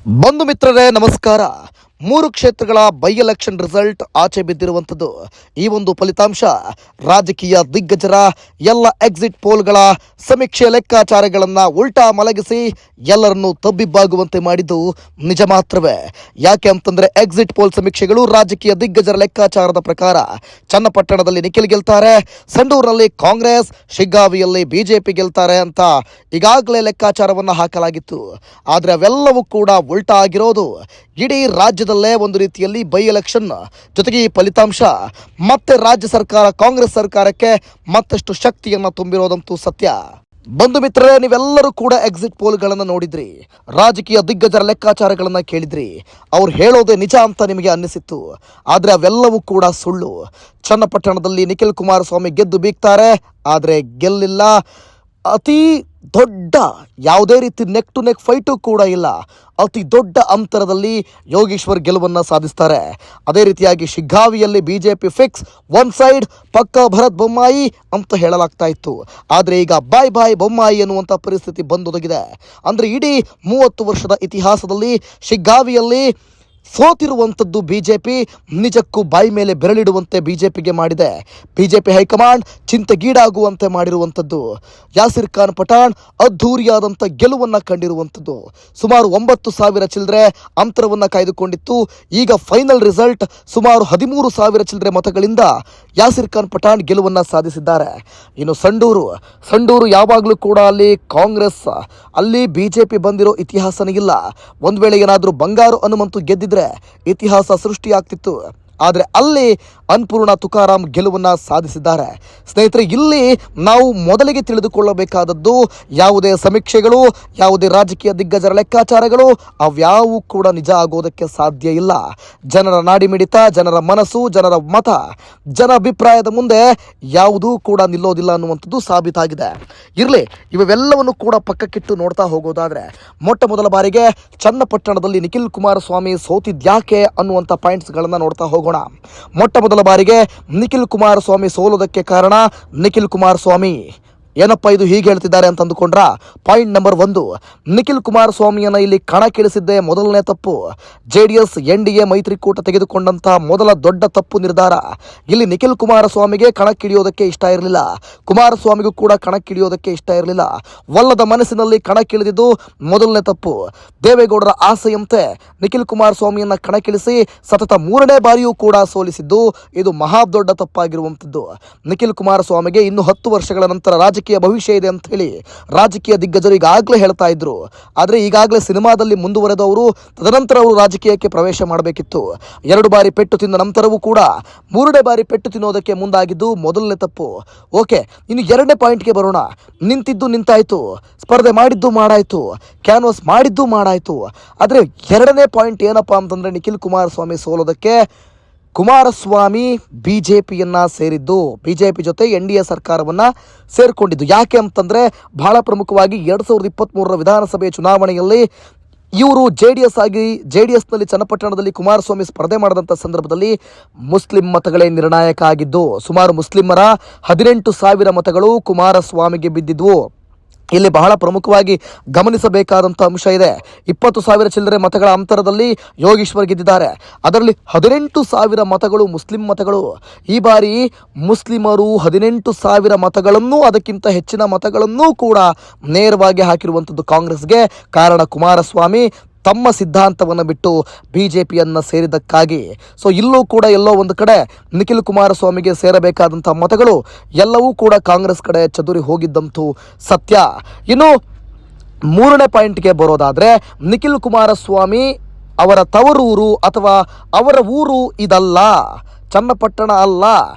ಬಂಧು ಮಿತ್ರರೇ ನಮಸ್ಕಾರ. 3 ಕ್ಷೇತ್ರಗಳ ಬೈ ಎಲೆಕ್ಷನ್ ರಿಸಲ್ಟ್ ಆಚೆ ಬಿದ್ದಿರುವಂಥದ್ದು. ಈ ಒಂದು ಫಲಿತಾಂಶ ರಾಜಕೀಯ ದಿಗ್ಗಜರ ಎಲ್ಲ ಎಕ್ಸಿಟ್ ಪೋಲ್ಗಳ ಸಮೀಕ್ಷೆ ಲೆಕ್ಕಾಚಾರಗಳನ್ನು ಉಲ್ಟಾ ಮಲಗಿಸಿ ಎಲ್ಲರನ್ನೂ ತಬ್ಬಿಬ್ಬಾಗುವಂತೆ ಮಾಡಿದ್ದು ನಿಜ ಮಾತ್ರವೇ. ಯಾಕೆ ಅಂತಂದರೆ ಎಕ್ಸಿಟ್ ಪೋಲ್ ಸಮೀಕ್ಷೆಗಳು ರಾಜಕೀಯ ದಿಗ್ಗಜರ ಲೆಕ್ಕಾಚಾರದ ಪ್ರಕಾರ ಚನ್ನಪಟ್ಟಣದಲ್ಲಿ ನಿಖಿಲ್ ಗೆಲ್ತಾರೆ, ಸಂಡೂರಿನಲ್ಲಿ ಕಾಂಗ್ರೆಸ್, ಶಿಗ್ಗಾವಿಯಲ್ಲಿ ಬಿಜೆಪಿ ಗೆಲ್ತಾರೆ ಅಂತ ಈಗಾಗಲೇ ಲೆಕ್ಕಾಚಾರವನ್ನು ಹಾಕಲಾಗಿತ್ತು. ಆದರೆ ಅವೆಲ್ಲವೂ ಕೂಡ ಉಲ್ಟಾ ಆಗಿರೋದು. ಇಡೀ ರಾಜ್ಯದಲ್ಲೇ ಒಂದು ರೀತಿಯಲ್ಲಿ ಬೈ ಎಲೆಕ್ಷನ್ ಜೊತೆಗೆ ಈ ಫಲಿತಾಂಶ ಮತ್ತೆ ರಾಜ್ಯ ಸರ್ಕಾರ ಕಾಂಗ್ರೆಸ್ ಸರ್ಕಾರಕ್ಕೆ ಮತ್ತಷ್ಟು ಶಕ್ತಿಯನ್ನು ತುಂಬಿರೋದಂತೂ ಸತ್ಯ. ಬಂಧು ಮಿತ್ರರೇ, ನೀವೆಲ್ಲರೂ ಕೂಡ ಎಕ್ಸಿಟ್ ಪೋಲ್ಗಳನ್ನು ನೋಡಿದ್ರಿ, ರಾಜಕೀಯ ದಿಗ್ಗಜರ ಲೆಕ್ಕಾಚಾರಗಳನ್ನು ಕೇಳಿದ್ರಿ. ಅವ್ರು ಹೇಳೋದೇ ನಿಜ ಅಂತ ನಿಮಗೆ ಅನ್ನಿಸಿತ್ತು. ಆದರೆ ಅವೆಲ್ಲವೂ ಕೂಡ ಸುಳ್ಳು. ಚನ್ನಪಟ್ಟಣದಲ್ಲಿ ನಿಖಿಲ್ ಕುಮಾರಸ್ವಾಮಿ ಗೆದ್ದು ಬೀಗ್ತಾರೆ, ಆದರೆ ಗೆಲ್ಲಿಲ್ಲ. ಅತಿ ದೊಡ್ಡ ಯಾವುದೇ ರೀತಿ ನೆಕ್ ಟು ನೆಕ್ ಫೈಟು ಕೂಡ ಇಲ್ಲ. ಅತಿ ದೊಡ್ಡ ಅಂತರದಲ್ಲಿ ಯೋಗೇಶ್ವರ್ ಗೆಲುವನ್ನು ಸಾಧಿಸ್ತಾರೆ. ಅದೇ ರೀತಿಯಾಗಿ ಶಿಗ್ಗಾವಿಯಲ್ಲಿ ಬಿಜೆಪಿ ಫಿಕ್ಸ್, ಒನ್ ಸೈಡ್ ಪಕ್ಕ ಭರತ್ ಬೊಮ್ಮಾಯಿ ಅಂತ ಹೇಳಲಾಗ್ತಾ ಇತ್ತು. ಆದರೆ ಈಗ ಬಾಯ್ ಬಾಯ್ ಬೊಮ್ಮಾಯಿ ಎನ್ನುವಂಥ ಪರಿಸ್ಥಿತಿ ಬಂದೊದಗಿದೆ. ಅಂದರೆ ಇಡೀ 30 ವರ್ಷದ ಇತಿಹಾಸದಲ್ಲಿ ಶಿಗ್ಗಾವಿಯಲ್ಲಿ ಸೋತಿರುವಂಥದ್ದು ಬಿಜೆಪಿ ನಿಜಕ್ಕೂ ಬಾಯಿ ಮೇಲೆ ಬೆರಳಿಡುವಂತೆ ಬಿಜೆಪಿಗೆ ಮಾಡಿದೆ. ಬಿಜೆಪಿ ಹೈಕಮಾಂಡ್ ಚಿಂತೆಗೀಡಾಗುವಂತೆ ಮಾಡಿರುವಂಥದ್ದು. ಯಾಸಿರ್ ಖಾನ್ ಪಠಾಣ್ ಅದ್ಧೂರಿಯಾದಂಥ ಗೆಲುವನ್ನು ಕಂಡಿರುವಂಥದ್ದು. ಸುಮಾರು 9,000 ಚಿಲ್ಲರೆ ಅಂತರವನ್ನು ಕಾಯ್ದುಕೊಂಡಿತ್ತು. ಈಗ ಫೈನಲ್ ರಿಸಲ್ಟ್ ಸುಮಾರು 13,000 ಚಿಲ್ಲರೆ ಮತಗಳಿಂದ ಯಾಸಿರ್ ಖಾನ್ ಪಠಾಣ್ ಗೆಲುವನ್ನು ಸಾಧಿಸಿದ್ದಾರೆ. ಇನ್ನು ಸಂಡೂರು ಯಾವಾಗಲೂ ಕೂಡ ಅಲ್ಲಿ ಕಾಂಗ್ರೆಸ್, ಅಲ್ಲಿ ಬಿಜೆಪಿ ಬಂದಿರೋ ಇತಿಹಾಸನೇ ಇಲ್ಲ. ಒಂದು ವೇಳೆ ಏನಾದರೂ ಬಂಗಾರು ಹನುಮಂತು ಗೆದ್ದಿದ್ರೆ ಇತಿಹಾಸ ಸೃಷ್ಟಿಯಾಗ್ತಿತ್ತು. ಆದರೆ ಅಲ್ಲಿ ಅನ್ಪೂರ್ಣ ತುಕಾರಾಮ್ ಗೆಲುವನ್ನು ಸಾಧಿಸಿದ್ದಾರೆ. ಸ್ನೇಹಿತರೆ, ಇಲ್ಲಿ ನಾವು ಮೊದಲಿಗೆ ತಿಳಿದುಕೊಳ್ಳಬೇಕಾದದ್ದು ಯಾವುದೇ ಸಮೀಕ್ಷೆಗಳು, ಯಾವುದೇ ರಾಜಕೀಯ ದಿಗ್ಗಜರ ಲೆಕ್ಕಾಚಾರಗಳು ಅವ್ಯಾವೂ ಕೂಡ ನಿಜ ಆಗೋದಕ್ಕೆ ಸಾಧ್ಯ ಇಲ್ಲ. ಜನರ ನಾಡಿಮಿಡಿತ, ಜನರ ಮನಸ್ಸು, ಜನರ ಮತ, ಜನ ಅಭಿಪ್ರಾಯದ ಮುಂದೆ ಯಾವುದೂ ಕೂಡ ನಿಲ್ಲೋದಿಲ್ಲ ಅನ್ನುವಂಥದ್ದು ಸಾಬೀತಾಗಿದೆ. ಇರಲಿ, ಇವೆಲ್ಲವನ್ನು ಕೂಡ ಪಕ್ಕಕ್ಕಿಟ್ಟು ನೋಡ್ತಾ ಹೋಗೋದಾದರೆ ಮೊಟ್ಟ ಮೊದಲ ಬಾರಿಗೆ ಚನ್ನಪಟ್ಟಣದಲ್ಲಿ ನಿಖಿಲ್ ಕುಮಾರಸ್ವಾಮಿ ಸೋತಿದ್ಯಾಕೆ ಅನ್ನುವಂಥ ಪಾಯಿಂಟ್ಸ್ಗಳನ್ನು ನೋಡ್ತಾ ಹೋಗೋಣ. ಮೊಟ್ಟ ಮೊದಲ ಬಾರಿಗೆ ನಿಖಿಲ್ ಕುಮಾರಸ್ವಾಮಿ ಸೋಲೋದಕ್ಕೆ ಕಾರಣ ನಿಖಿಲ್ ಕುಮಾರಸ್ವಾಮಿ. ಏನಪ್ಪ ಇದು ಹೀಗೆ ಹೇಳ್ತಿದ್ದಾರೆ ಅಂತ ಅಂದುಕೊಂಡ್ರ? ಪಾಯಿಂಟ್ ನಂಬರ್ 1, ನಿಖಿಲ್ ಕುಮಾರಸ್ವಾಮಿಯನ್ನು ಇಲ್ಲಿ ಕಣಕ್ಕಿಳಿಸಿದ್ದೇ ಮೊದಲನೇ ತಪ್ಪು. JDS NDA ಮೈತ್ರಿಕೂಟ ತೆಗೆದುಕೊಂಡಂತಹ ಮೊದಲ ದೊಡ್ಡ ತಪ್ಪು ನಿರ್ಧಾರ. ಇಲ್ಲಿ ನಿಖಿಲ್ ಕುಮಾರಸ್ವಾಮಿಗೆ ಕಣಕ್ಕಿಳಿಯೋದಕ್ಕೆ ಇಷ್ಟ ಇರಲಿಲ್ಲ, ಕುಮಾರಸ್ವಾಮಿಗೂ ಕೂಡ ಕಣಕ್ಕಿಳಿಯೋದಕ್ಕೆ ಇಷ್ಟ ಇರಲಿಲ್ಲ. ಒಲ್ಲದ ಮನಸ್ಸಿನಲ್ಲಿ ಕಣಕ್ಕಿಳಿದಿದ್ದು ಮೊದಲನೇ ತಪ್ಪು. ದೇವೇಗೌಡರ ಆಸೆಯಂತೆ ನಿಖಿಲ್ ಕುಮಾರಸ್ವಾಮಿಯನ್ನು ಕಣಕ್ಕಿಳಿಸಿ ಸತತ 3ನೇ ಬಾರಿಯೂ ಕೂಡ ಸೋಲಿಸಿದ್ದು ಇದು ಮಹಾ ದೊಡ್ಡ ತಪ್ಪಾಗಿರುವಂಥದ್ದು. ನಿಖಿಲ್ ಕುಮಾರಸ್ವಾಮಿಗೆ ಇನ್ನು 10 ವರ್ಷಗಳ ನಂತರ ರಾಜಕೀಯ ಭವಿಷ್ಯ ಇದೆ ಅಂತ ಹೇಳಿ ರಾಜಕೀಯ ದಿಗ್ಗಜರು ಈಗಾಗಲೇ ಹೇಳ್ತಾ ಇದ್ರು. ಆದರೆ ಈಗಾಗಲೇ ಸಿನಿಮಾದಲ್ಲಿ ಮುಂದುವರೆದವರು ತದನಂತರ ಅವರು ರಾಜಕೀಯಕ್ಕೆ ಪ್ರವೇಶ ಮಾಡಬೇಕಿತ್ತು. 2 ಬಾರಿ ಪೆಟ್ಟು ತಿಂದ ನಂತರವೂ ಕೂಡ 3ನೇ ಬಾರಿ ಪೆಟ್ಟು ತಿನ್ನೋದಕ್ಕೆ ಮುಂದಾಗಿದ್ದು ಮೊದಲನೇ ತಪ್ಪು. ಓಕೆ, ಇನ್ನು 2ನೇ ಪಾಯಿಂಟ್ಗೆ ಬರೋಣ. ನಿಂತಿದ್ದು ನಿಂತಾಯ್ತು, ಸ್ಪರ್ಧೆ ಮಾಡಿದ್ದು ಮಾಡಾಯ್ತು, ಕ್ಯಾನ್ವಾಸ್ ಮಾಡಿದ್ದು ಮಾಡಾಯ್ತು. ಆದರೆ 2ನೇ ಪಾಯಿಂಟ್ ಏನಪ್ಪಾ ಅಂತಂದ್ರೆ ನಿಖಿಲ್ ಕುಮಾರಸ್ವಾಮಿ ಸೋಲೋದಕ್ಕೆ ಕುಮಾರಸ್ವಾಮಿ ಬಿಜೆಪಿಯನ್ನು ಸೇರಿದ್ದು, ಬಿಜೆಪಿ ಜೊತೆ NDA ಸರ್ಕಾರವನ್ನು ಸೇರಿಕೊಂಡಿದ್ದು. ಯಾಕೆ ಅಂತಂದರೆ ಬಹಳ ಪ್ರಮುಖವಾಗಿ 2023ರ ವಿಧಾನಸಭೆ ಚುನಾವಣೆಯಲ್ಲಿ ಇವರು JDSನಲ್ಲಿ ಚನ್ನಪಟ್ಟಣದಲ್ಲಿ ಕುಮಾರಸ್ವಾಮಿ ಸ್ಪರ್ಧೆ ಮಾಡಿದಂಥ ಸಂದರ್ಭದಲ್ಲಿ ಮುಸ್ಲಿಂ ಮತಗಳೇ ನಿರ್ಣಾಯಕ ಆಗಿದ್ದು. ಸುಮಾರು ಮುಸ್ಲಿಮರ 18,000 ಮತಗಳು ಕುಮಾರಸ್ವಾಮಿಗೆ ಬಿದ್ದಿದ್ವು. ಇಲ್ಲಿ ಬಹಳ ಪ್ರಮುಖವಾಗಿ ಗಮನಿಸಬೇಕಾದಂಥ ಅಂಶ ಇದೆ. 20,000 ಚಿಲ್ಲರೆ ಮತಗಳ ಅಂತರದಲ್ಲಿ ಯೋಗೇಶ್ವರ್ ಗೆದ್ದಿದ್ದಾರೆ. ಅದರಲ್ಲಿ 18,000 ಮತಗಳು ಮುಸ್ಲಿಂ ಮತಗಳು. ಈ ಬಾರಿ ಮುಸ್ಲಿಮರು 18,000 ಮತಗಳನ್ನು, ಅದಕ್ಕಿಂತ ಹೆಚ್ಚಿನ ಮತಗಳನ್ನೂ ಕೂಡ ನೇರವಾಗಿ ಹಾಕಿರುವಂಥದ್ದು ಕಾಂಗ್ರೆಸ್ಗೆ. ಕಾರಣ ಕುಮಾರಸ್ವಾಮಿ ತಮ್ಮ ಸಿದ್ಧಾಂತವನ್ನು ಬಿಟ್ಟು ಬಿಜೆಪಿಯನ್ನು ಸೇರಿದ್ದಕ್ಕಾಗಿ. ಸೊ ಇಲ್ಲೂ ಕೂಡ ಎಲ್ಲೋ ಒಂದು ಕಡೆ ನಿಖಿಲ್ ಕುಮಾರಸ್ವಾಮಿಗೆ ಸೇರಬೇಕಾದಂಥ ಮತಗಳು ಎಲ್ಲವೂ ಕೂಡ ಕಾಂಗ್ರೆಸ್ ಕಡೆ ಚದುರಿ ಹೋಗಿದ್ದಂತೂ ಸತ್ಯ. ಇನ್ನು 3ನೇ ಪಾಯಿಂಟ್ಗೆ ಬರೋದಾದರೆ, ನಿಖಿಲ್ ಕುಮಾರಸ್ವಾಮಿ ಅವರ ತವರೂರು ಅಥವಾ ಅವರ ಊರು ಇದಲ್ಲ, ಚನ್ನಪಟ್ಟಣ ಅಲ್ಲ.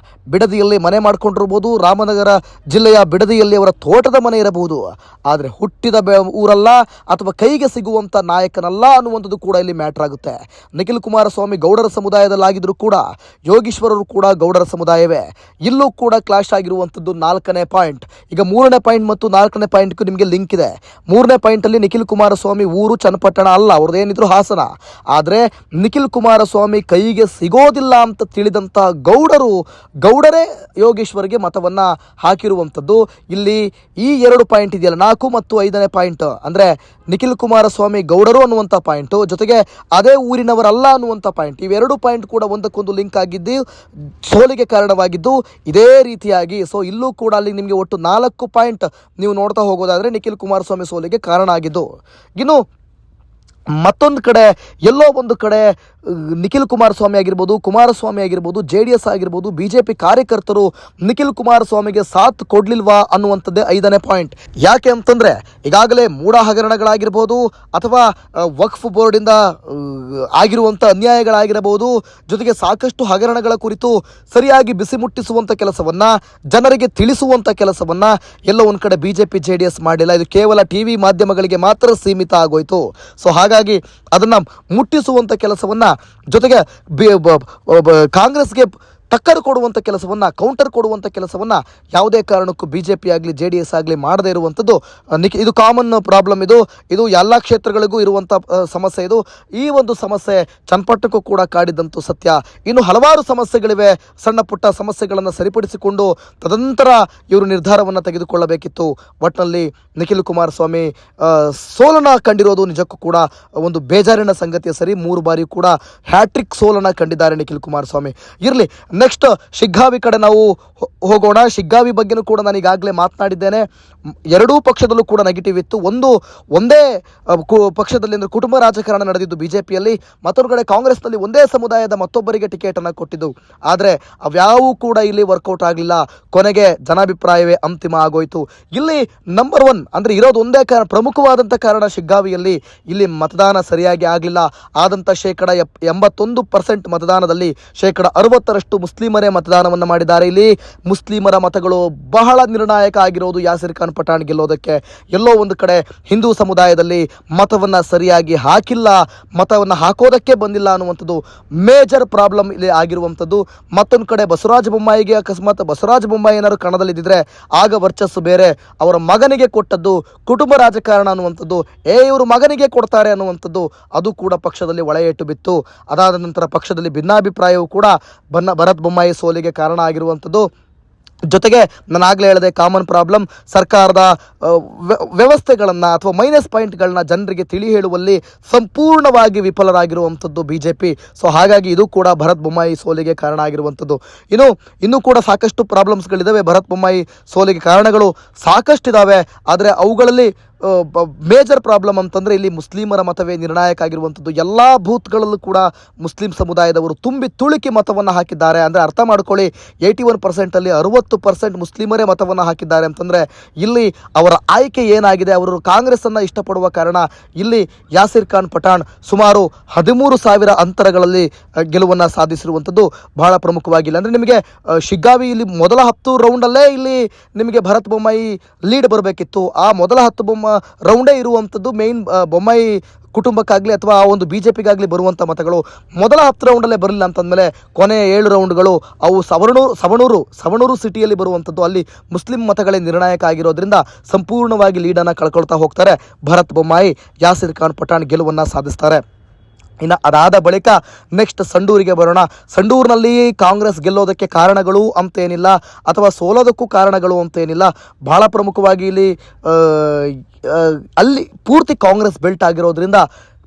ಬಿಡದಿಯಲ್ಲಿ ಮನೆ ಮಾಡ್ಕೊಂಡಿರ್ಬೋದು, ರಾಮನಗರ ಜಿಲ್ಲೆಯ ಬಿಡದಿಯಲ್ಲಿ ಅವರ ತೋಟದ ಮನೆ ಇರಬಹುದು. ಆದರೆ ಹುಟ್ಟಿದ ಊರಲ್ಲ ಅಥವಾ ಕೈಗೆ ಸಿಗುವಂಥ ನಾಯಕನಲ್ಲ ಅನ್ನುವಂಥದ್ದು ಕೂಡ ಇಲ್ಲಿ ಮ್ಯಾಟ್ರ್ ಆಗುತ್ತೆ. ನಿಖಿಲ್ ಕುಮಾರಸ್ವಾಮಿ ಗೌಡರ ಸಮುದಾಯದಲ್ಲಾಗಿದ್ದರೂ ಕೂಡ ಯೋಗೇಶ್ವರರು ಕೂಡ ಗೌಡರ ಸಮುದಾಯವೇ. ಇಲ್ಲೂ ಕೂಡ ಕ್ಲಾಶ್ ಆಗಿರುವಂಥದ್ದು 4ನೇ ಪಾಯಿಂಟ್. ಈಗ 3ನೇ ಪಾಯಿಂಟ್ ಮತ್ತು 4ನೇ ಪಾಯಿಂಟ್ಗೂ ನಿಮಗೆ ಲಿಂಕ್ ಇದೆ. 3ನೇ ಪಾಯಿಂಟಲ್ಲಿ ನಿಖಿಲ್ ಕುಮಾರಸ್ವಾಮಿ ಊರು ಚನ್ನಪಟ್ಟಣ ಅಲ್ಲ, ಅವ್ರದ್ದೇನಿದ್ರು ಹಾಸನ. ಆದರೆ ನಿಖಿಲ್ ಕುಮಾರಸ್ವಾಮಿ ಕೈಗೆ ಸಿಗೋದಿಲ್ಲ ಅಂತ ತಿಳಿದಂಥ ಆಗಿರುವಂಥ ಗೌಡರೇ ಯೋಗೇಶ್ವರ್ಗೆ ಮತವನ್ನು ಹಾಕಿರುವಂಥದ್ದು. ಇಲ್ಲಿ ಈ 2 ಪಾಯಿಂಟ್ ಇದೆಯಲ್ಲ, 4 ಮತ್ತು 5ನೇ ಪಾಯಿಂಟ್, ಅಂದರೆ ನಿಖಿಲ್ ಕುಮಾರಸ್ವಾಮಿ ಗೌಡರು ಅನ್ನುವಂಥ ಪಾಯಿಂಟು, ಜೊತೆಗೆ ಅದೇ ಊರಿನವರಲ್ಲ ಅನ್ನುವಂಥ ಪಾಯಿಂಟ್, ಇವೆರಡು ಪಾಯಿಂಟ್ ಕೂಡ ಒಂದಕ್ಕೊಂದು ಲಿಂಕ್ ಆಗಿದ್ದು ಸೋಲಿಗೆ ಕಾರಣವಾಗಿದ್ದು ಇದೇ ರೀತಿಯಾಗಿ. ಸೊ ಇಲ್ಲೂ ಕೂಡ ಅಲ್ಲಿ ನಿಮಗೆ ಒಟ್ಟು 4 ಪಾಯಿಂಟ್ ನೀವು ನೋಡ್ತಾ ಹೋಗೋದಾದರೆ ನಿಖಿಲ್ ಕುಮಾರಸ್ವಾಮಿ ಸೋಲಿಗೆ ಕಾರಣ ಆಗಿದ್ದು. ಇನ್ನು ಮತ್ತೊಂದು ಕಡೆ ಎಲ್ಲೋ ಒಂದು ಕಡೆ ನಿಖಿಲ್ ಕುಮಾರಸ್ವಾಮಿ ಆಗಿರ್ಬೋದು, JDS ಆಗಿರ್ಬೋದು, BJP ಕಾರ್ಯಕರ್ತರು ನಿಖಿಲ್ ಕುಮಾರಸ್ವಾಮಿಗೆ ಸಾಥ್ ಕೊಡಲಿಲ್ವಾ ಅನ್ನುವಂಥದ್ದೇ 5ನೇ ಪಾಯಿಂಟ್. ಯಾಕೆ ಅಂತಂದರೆ ಈಗಾಗಲೇ ಮೂಢ ಹಗರಣಗಳಾಗಿರ್ಬೋದು ಅಥವಾ ವಕ್ಫ್ ಬೋರ್ಡಿಂದ ಆಗಿರುವಂಥ ಅನ್ಯಾಯಗಳಾಗಿರಬಹುದು, ಜೊತೆಗೆ ಸಾಕಷ್ಟು ಹಗರಣಗಳ ಕುರಿತು ಸರಿಯಾಗಿ ಬಿಸಿ ಮುಟ್ಟಿಸುವಂಥ ಕೆಲಸವನ್ನು, ಜನರಿಗೆ ತಿಳಿಸುವಂಥ ಕೆಲಸವನ್ನು ಎಲ್ಲೋ ಒಂದು ಕಡೆ BJP JDS ಮಾಡಿಲ್ಲ. ಇದು ಕೇವಲ TV ಮಾಧ್ಯಮಗಳಿಗೆ ಮಾತ್ರ ಸೀಮಿತ ಆಗೋಯ್ತು. ಸೊ ಹಾಗಾಗಿ ಅದನ್ನು ಮುಟ್ಟಿಸುವಂಥ ಕೆಲಸವನ್ನು, ಜೊತೆಗೆ ಕಾಂಗ್ರೆಸ್ಗೆ ಟಕ್ಕರ್ ಕೊಡುವಂಥ ಕೆಲಸವನ್ನು, ಕೌಂಟರ್ ಕೊಡುವಂಥ ಕೆಲಸವನ್ನು ಯಾವುದೇ ಕಾರಣಕ್ಕೂ BJP ಆಗಲಿ JDS ಆಗಲಿ ಮಾಡದೇ ಇರುವಂಥದ್ದು ಇದು ಕಾಮನ್ ಪ್ರಾಬ್ಲಮ್. ಇದು ಎಲ್ಲ ಕ್ಷೇತ್ರಗಳಿಗೂ ಇರುವಂಥ ಸಮಸ್ಯೆ. ಈ ಒಂದು ಸಮಸ್ಯೆ ಚನ್ನಪಟ್ಟಣಕ್ಕೂ ಕೂಡ ಕಾಡಿದಂತೂ ಸತ್ಯ. ಇನ್ನು ಹಲವಾರು ಸಮಸ್ಯೆಗಳಿವೆ. ಸಣ್ಣ ಪುಟ್ಟ ಸಮಸ್ಯೆಗಳನ್ನು ಸರಿಪಡಿಸಿಕೊಂಡು ತದನಂತರ ಇವರು ನಿರ್ಧಾರವನ್ನು ತೆಗೆದುಕೊಳ್ಳಬೇಕಿತ್ತು. ಒಟ್ಟಿನಲ್ಲಿ ನಿಖಿಲ್ ಕುಮಾರಸ್ವಾಮಿ ಸೋಲನ್ನು ಕಂಡಿರೋದು ನಿಜಕ್ಕೂ ಕೂಡ ಒಂದು ಬೇಜಾರಿನ ಸಂಗತಿಯ ಸರಿ. 3 ಬಾರಿ ಕೂಡ ಹ್ಯಾಟ್ರಿಕ್ ಸೋಲನ್ನು ಕಂಡಿದ್ದಾರೆ ನಿಖಿಲ್ ಕುಮಾರಸ್ವಾಮಿ. ಇರಲಿ, ನೆಕ್ಸ್ಟ್ ಶಿಗ್ಗಾವಿ ಕಡೆ ನಾವು ಹೋಗೋಣ. ಶಿಗ್ಗಾವಿ ಬಗ್ಗೆನೂ ಕೂಡ ನಾನು ಈಗಾಗಲೇ ಮಾತನಾಡಿದ್ದೇನೆ. ಎರಡೂ ಪಕ್ಷದಲ್ಲೂ ಕೂಡ ನೆಗೆಟಿವ್ ಇತ್ತು. ಒಂದೇ ಪಕ್ಷದಲ್ಲಿ ಅಂದರೆ ಕುಟುಂಬ ರಾಜಕಾರಣ ನಡೆದಿದ್ದು BJPಯಲ್ಲಿ, ಮತ್ತೊಂದು ಕಡೆ ಕಾಂಗ್ರೆಸ್ನಲ್ಲಿ ಒಂದೇ ಸಮುದಾಯದ ಮತ್ತೊಬ್ಬರಿಗೆ ಟಿಕೆಟನ್ನು ಕೊಟ್ಟಿದ್ದು. ಆದರೆ ಅವ್ಯಾವೂ ಕೂಡ ಇಲ್ಲಿ ವರ್ಕೌಟ್ ಆಗಲಿಲ್ಲ. ಕೊನೆಗೆ ಜನಾಭಿಪ್ರಾಯವೇ ಅಂತಿಮ ಆಗೋಯ್ತು. ಇಲ್ಲಿ ನಂಬರ್ 1 ಅಂದರೆ ಇರೋದು ಒಂದೇ ಕಾರಣ, ಪ್ರಮುಖವಾದಂಥ ಕಾರಣ ಶಿಗ್ಗಾವಿಯಲ್ಲಿ ಇಲ್ಲಿ ಮತದಾನ ಸರಿಯಾಗಿ ಆಗಲಿಲ್ಲ. ಆದಂಥ 81% ಮತದಾನದಲ್ಲಿ 60% ಮುಸ್ಲಿಮರೇ ಮತದಾನವನ್ನು ಮಾಡಿದ್ದಾರೆ. ಇಲ್ಲಿ ಮುಸ್ಲಿಮರ ಮತಗಳು ಬಹಳ ನಿರ್ಣಾಯಕ ಆಗಿರೋದು ಯಾಸಿರ್ ಖಾನ್ ಪಠಾಣ್ ಗೆಲ್ಲೋದಕ್ಕೆ. ಎಲ್ಲೋ ಒಂದು ಕಡೆ ಹಿಂದೂ ಸಮುದಾಯದಲ್ಲಿ ಮತವನ್ನು ಸರಿಯಾಗಿ ಹಾಕಿಲ್ಲ, ಮತವನ್ನು ಹಾಕೋದಕ್ಕೆ ಬಂದಿಲ್ಲ ಅನ್ನುವಂಥದ್ದು ಮೇಜರ್ ಪ್ರಾಬ್ಲಮ್ ಇಲ್ಲಿ ಆಗಿರುವಂಥದ್ದು. ಮತ್ತೊಂದು ಕಡೆ ಬಸವರಾಜ ಬೊಮ್ಮಾಯಿಗೆ ಅಕಸ್ಮಾತ್ ಬಸವರಾಜ ಬೊಮ್ಮಾಯಿ ಏನಾದ್ರು ಕಣದಲ್ಲಿದ್ದರೆ ಆಗ ವರ್ಚಸ್ಸು ಬೇರೆ. ಅವರ ಮಗನಿಗೆ ಕೊಟ್ಟದ್ದು ಕುಟುಂಬ ರಾಜಕಾರಣ ಅನ್ನುವಂಥದ್ದು, ಇವರು ಮಗನಿಗೆ ಕೊಡ್ತಾರೆ ಅನ್ನುವಂಥದ್ದು ಅದು ಕೂಡ ಪಕ್ಷದಲ್ಲಿ ಒಳೆಯೇಟು ಬಿತ್ತು. ಅದಾದ ನಂತರ ಪಕ್ಷದಲ್ಲಿ ಭಿನ್ನಾಭಿಪ್ರಾಯವೂ ಕೂಡ ಭರತ್ ಬೊಮ್ಮಾಯಿ ಸೋಲಿಗೆ ಕಾರಣ ಆಗಿರುವಂಥದ್ದು. ಜೊತೆಗೆ ನಾನು ಆಗಲೇ ಹೇಳಿದೆ, ಕಾಮನ್ ಪ್ರಾಬ್ಲಮ್, ಸರ್ಕಾರದ ವ್ಯವಸ್ಥೆಗಳನ್ನು ಅಥವಾ ಮೈನಸ್ ಪಾಯಿಂಟ್ಗಳನ್ನ ಜನರಿಗೆ ತಿಳಿ ಹೇಳುವಲ್ಲಿ ಸಂಪೂರ್ಣವಾಗಿ ವಿಫಲರಾಗಿರುವಂಥದ್ದು BJP. ಸೊ ಹಾಗಾಗಿ ಇದು ಕೂಡ ಭರತ್ ಬೊಮ್ಮಾಯಿ ಸೋಲಿಗೆ ಕಾರಣ ಆಗಿರುವಂಥದ್ದು. ಇನ್ನೂ ಕೂಡ ಸಾಕಷ್ಟು ಪ್ರಾಬ್ಲಮ್ಸ್ಗಳಿದ್ದಾವೆ. ಭರತ್ ಬೊಮ್ಮಾಯಿ ಸೋಲಿಗೆ ಕಾರಣಗಳು ಸಾಕಷ್ಟಿದ್ದಾವೆ. ಆದರೆ ಅವುಗಳಲ್ಲಿ ಮೇಜರ್ ಪ್ರಾಬ್ಲಮ್ ಅಂತಂದರೆ ಇಲ್ಲಿ ಮುಸ್ಲಿಮರ ಮತವೇ ನಿರ್ಣಾಯಕ ಆಗಿರುವಂಥದ್ದು. ಎಲ್ಲ ಬೂತ್ಗಳಲ್ಲೂ ಕೂಡ ಮುಸ್ಲಿಂ ಸಮುದಾಯದವರು ತುಂಬಿ ತುಳುಕಿ ಮತವನ್ನು ಹಾಕಿದ್ದಾರೆ. ಅಂದರೆ ಅರ್ಥ ಮಾಡ್ಕೊಳ್ಳಿ, 81%ಅಲ್ಲಿ 60% ಮುಸ್ಲಿಮರೇ ಮತವನ್ನು ಹಾಕಿದ್ದಾರೆ ಅಂತಂದರೆ ಇಲ್ಲಿ ಅವರ ಆಯ್ಕೆ ಏನಾಗಿದೆ. ಅವರು ಕಾಂಗ್ರೆಸ್ಸನ್ನು ಇಷ್ಟಪಡುವ ಕಾರಣ ಇಲ್ಲಿ ಯಾಸಿರ್ ಖಾನ್ ಪಠಾಣ್ ಸುಮಾರು 13,000 ಅಂತರಗಳಲ್ಲಿ ಗೆಲುವನ್ನು ಸಾಧಿಸಿರುವಂಥದ್ದು ಬಹಳ ಪ್ರಮುಖವಾಗಿಲ್ಲ. ಅಂದರೆ ನಿಮಗೆ ಶಿಗ್ಗಾವಿ ಇಲ್ಲಿ ಮೊದಲ 10 ರೌಂಡಲ್ಲೇ ಇಲ್ಲಿ ನಿಮಗೆ ಭರತ್ ಬೊಮ್ಮಾಯಿ ಲೀಡ್ ಬರಬೇಕಿತ್ತು. ಆ ಮೊದಲ 10 ರೌಂಡೇ ಇರುವಂಥದ್ದು ಮೇನ್ ಬೊಮ್ಮಾಯಿ ಕುಟುಂಬಕ್ಕಾಗಲಿ ಅಥವಾ ಆ ಒಂದು BJPಗಾಗಲಿ ಬರುವಂಥ ಮತಗಳು ಮೊದಲ 10 ರೌಂಡಲ್ಲೇ ಬರಲಿಲ್ಲ ಅಂತಂದಮೇಲೆ ಕೊನೆಯ 7 ರೌಂಡ್ಗಳು ಅವು ಸವಣೂರು ಸಿಟಿಯಲ್ಲಿ ಬರುವಂಥದ್ದು. ಅಲ್ಲಿ ಮುಸ್ಲಿಂ ಮತಗಳೇ ನಿರ್ಣಾಯಕ ಆಗಿರೋದ್ರಿಂದ ಸಂಪೂರ್ಣವಾಗಿ ಲೀಡನ್ನು ಕಳ್ಕೊಳ್ತಾ ಹೋಗ್ತಾರೆ ಭರತ್ ಬೊಮ್ಮಾಯಿ. ಯಾಸಿರ್ ಖಾನ್ ಪಠಾಣ್ ಗೆಲುವನ್ನು ಸಾಧಿಸ್ತಾರೆ. ಇನ್ನು ಅದಾದ ಬಳಿಕ ನೆಕ್ಸ್ಟ್ ಸಂಡೂರಿಗೆ ಬರೋಣ. ಸಂಡೂರಿನಲ್ಲಿ ಕಾಂಗ್ರೆಸ್ ಗೆಲ್ಲೋದಕ್ಕೆ ಕಾರಣಗಳು ಅಂತೇನಿಲ್ಲ ಅಥವಾ ಸೋಲೋದಕ್ಕೂ ಕಾರಣಗಳು ಅಂತೇನಿಲ್ಲ. ಬಹಳ ಪ್ರಮುಖವಾಗಿ ಇಲ್ಲಿ ಅಲ್ಲಿ ಪೂರ್ತಿ ಕಾಂಗ್ರೆಸ್ ಬೆಲ್ಟ್ ಆಗಿರೋದ್ರಿಂದ,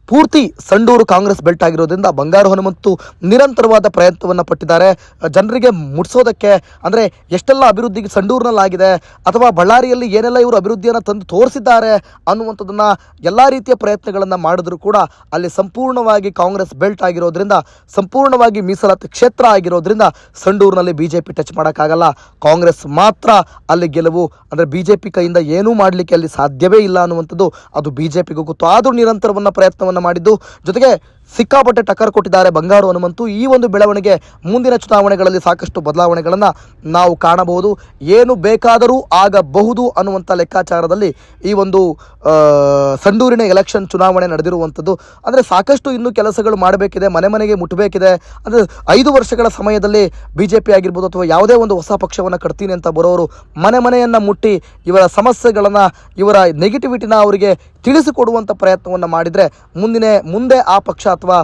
ಪೂರ್ತಿ ಸಂಡೂರು ಕಾಂಗ್ರೆಸ್ ಬೆಲ್ಟ್ ಆಗಿರೋದ್ರಿಂದ ಬಂಗಾರು ಹನುಮಂತು ನಿರಂತರವಾದ ಪ್ರಯತ್ನವನ್ನು ಪಟ್ಟಿದ್ದಾರೆ ಜನರಿಗೆ ಮುಟ್ಸೋದಕ್ಕೆ. ಅಂದರೆ ಎಷ್ಟೆಲ್ಲ ಅಭಿವೃದ್ಧಿಗೆ ಸಂಡೂರಿನಲ್ಲಾಗಿದೆ ಅಥವಾ ಬಳ್ಳಾರಿಯಲ್ಲಿ ಏನೆಲ್ಲ ಇವರು ಅಭಿವೃದ್ಧಿಯನ್ನು ತಂದು ತೋರಿಸಿದ್ದಾರೆ ಅನ್ನುವಂಥದ್ದನ್ನು ಎಲ್ಲ ರೀತಿಯ ಪ್ರಯತ್ನಗಳನ್ನು ಮಾಡಿದ್ರು ಕೂಡ ಅಲ್ಲಿ ಸಂಪೂರ್ಣವಾಗಿ ಕಾಂಗ್ರೆಸ್ ಬೆಲ್ಟ್ ಆಗಿರೋದ್ರಿಂದ, ಸಂಪೂರ್ಣವಾಗಿ ಮೀಸಲಾತಿ ಕ್ಷೇತ್ರ ಆಗಿರೋದ್ರಿಂದ ಸಂಡೂರಿನಲ್ಲಿ BJP ಟಚ್ ಮಾಡೋಕ್ಕಾಗಲ್ಲ. ಕಾಂಗ್ರೆಸ್ ಮಾತ್ರ ಅಲ್ಲಿ ಗೆಲುವು. ಅಂದರೆ BJP ಕೈಯಿಂದ ಏನೂ ಮಾಡಲಿಕ್ಕೆ ಅಲ್ಲಿ ಸಾಧ್ಯವೇ ಇಲ್ಲ ಅನ್ನುವಂಥದ್ದು ಅದು BJPಗೂ ಗೊತ್ತು. ಆದರೂ ನಿರಂತರವನ್ನು ಪ್ರಯತ್ನವನ್ನು ಮಾಡಿದ್ದು, ಜೊತೆಗೆ ಸಿಕ್ಕಾಪಟ್ಟೆ ಟಕ್ಕರ್ ಕೊಟ್ಟಿದ್ದಾರೆ ಬಂಗಾರು ಹನುಮಂತು. ಈ ಒಂದು ಬೆಳವಣಿಗೆ ಮುಂದಿನ ಚುನಾವಣೆಗಳಲ್ಲಿ ಸಾಕಷ್ಟು ಬದಲಾವಣೆಗಳನ್ನು ನಾವು ಕಾಣಬಹುದು. ಏನು ಬೇಕಾದರೂ ಆಗಬಹುದು ಅನ್ನುವಂಥ ಲೆಕ್ಕಾಚಾರದಲ್ಲಿ ಈ ಒಂದು ಸಂಡೂರಿನ ಎಲೆಕ್ಷನ್ ಚುನಾವಣೆ ನಡೆದಿರುವಂಥದ್ದು. ಅಂದರೆ ಸಾಕಷ್ಟು ಇನ್ನೂ ಕೆಲಸಗಳು ಮಾಡಬೇಕಿದೆ, ಮನೆಗೆ ಮುಟ್ಟಬೇಕಿದೆ. ಅಂದರೆ 5 ವರ್ಷಗಳ ಸಮಯದಲ್ಲಿ BJP ಆಗಿರ್ಬೋದು ಅಥವಾ ಯಾವುದೇ ಒಂದು ಹೊಸ ಪಕ್ಷವನ್ನು ಕಟ್ತೀನಿ ಅಂತ ಬರೋರು ಮನೆಯನ್ನು ಮುಟ್ಟಿ ಇವರ ಸಮಸ್ಯೆಗಳನ್ನು, ಇವರ ನೆಗೆಟಿವಿಟಿನ ಅವರಿಗೆ ತಿಳಿಸಿಕೊಡುವಂಥ ಪ್ರಯತ್ನವನ್ನು ಮಾಡಿದರೆ ಮುಂದೆ ಆ ಪಕ್ಷ ಅಥವಾ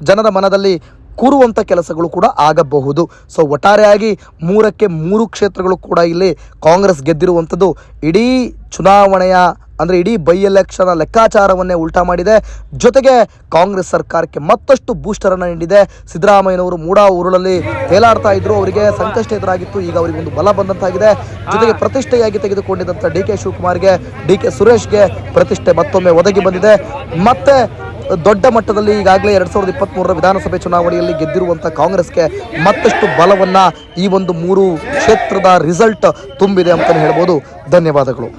ಜನರ ಮನದಲ್ಲಿ ಕೂರುವಂಥ ಕೆಲಸಗಳು ಕೂಡ ಆಗಬಹುದು. ಸೊ ಒಟ್ಟಾರೆಯಾಗಿ 3ಕ್ಕೆ 3 ಕ್ಷೇತ್ರಗಳು ಕೂಡ ಇಲ್ಲಿ ಕಾಂಗ್ರೆಸ್ ಗೆದ್ದಿರುವಂಥದ್ದು ಇಡೀ ಚುನಾವಣೆಯ ಅಂದರೆ ಇಡೀ ಬೈ ಎಲೆಕ್ಷನ್ ಲೆಕ್ಕಾಚಾರವನ್ನೇ ಉಲ್ಟಾ ಮಾಡಿದೆ. ಜೊತೆಗೆ ಕಾಂಗ್ರೆಸ್ ಸರ್ಕಾರಕ್ಕೆ ಮತ್ತಷ್ಟು ಬೂಸ್ಟರನ್ನು ನೀಡಿದೆ. ಸಿದ್ದರಾಮಯ್ಯನವರು ಮೂಡಾ ಊರುಳಲ್ಲಿ ತೇಲಾಡ್ತಾ ಇದ್ರು, ಅವರಿಗೆ ಸಂಕಷ್ಟ ಎದುರಾಗಿತ್ತು, ಈಗ ಅವರಿಗೆ ಒಂದು ಬಲ ಬಂದಂತಾಗಿದೆ. ಜೊತೆಗೆ ಪ್ರತಿಷ್ಠೆಯಾಗಿ ತೆಗೆದುಕೊಂಡಿದ್ದಂಥ ಡಿ ಕೆ ಶಿವಕುಮಾರ್ಗೆ, ಡಿ ಕೆ ಸುರೇಶ್ಗೆ ಪ್ರತಿಷ್ಠೆ ಮತ್ತೊಮ್ಮೆ ಒದಗಿ ಬಂದಿದೆ. ಮತ್ತೆ ದೊಡ್ಡ ಮಟ್ಟದಲ್ಲಿ ಈಗಾಗಲೇ 2023ರ ವಿಧಾನಸಭೆ ಚುನಾವಣೆಯಲ್ಲಿ ಗೆದ್ದಿರುವಂಥ ಕಾಂಗ್ರೆಸ್ಗೆ ಮತ್ತಷ್ಟು ಬಲವನ್ನು ಈ ಒಂದು 3 ಕ್ಷೇತ್ರದ ರಿಸಲ್ಟ್ ತುಂಬಿದೆ ಅಂತಲೇ ಹೇಳ್ಬೋದು. ಧನ್ಯವಾದಗಳು.